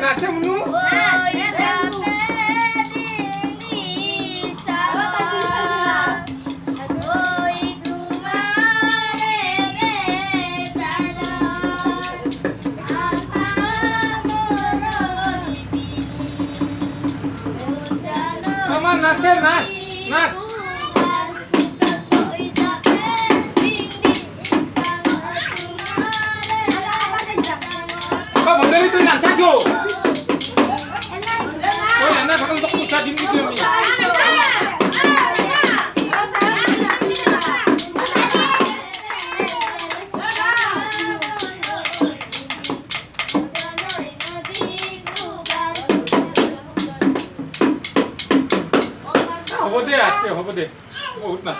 নাচে মনু আমার নাচে নাচ নাচ Apa bener itu yang sajo? Oh ya, nah kalau untuk usaha ini dia ni. Hobo deh, hobo deh. Oh, nah.